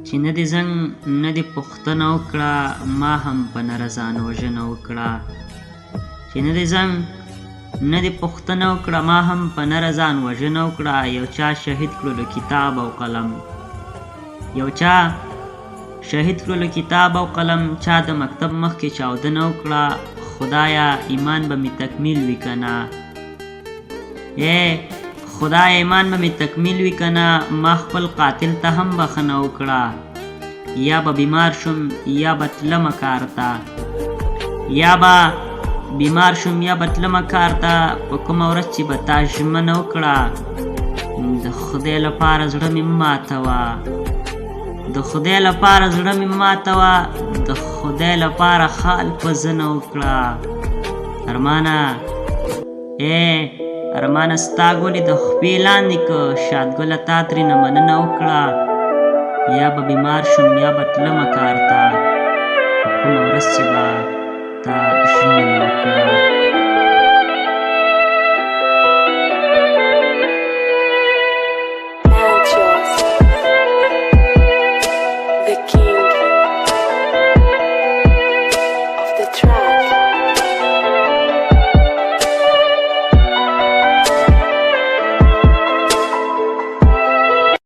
چې نه دې زنګ نه دې پوښتنه وکړه ما هم په نره ځان وژنه وکړه چې نه دې زنګ نه دې پوښتنه وکړه ما هم په نره ځان وژنه وکړه یو چا شهید کړلو کتاب او قلم یو چا شهید کړلو کتاب او قلم چا د مکتب مخکې چاودنه وکړه خدایا ایمان به مې تکمیل وي که نه خدای ایمان به مې تکمیل وي که نه ما خپل قاتل ته هم بخښنه وکړه یا به بیمار شم یا به تلمه کار ته یا به بیمار شم یا به تلمه کار ته په کومه ورځ چې به تا ژمنه وکړه د خدای لپاره زړه مې مه ماتوه د خدای لپاره زړه مې مه ماتوه د خدای لپاره خال په زنه وکړه ارمانه ستا ګلې د خپې لاندې که شادګله تا ترېنه مننه وکړه یا به بیمار شم یا به تلمه کار ته په کومه ورځ چې به تا ژمنه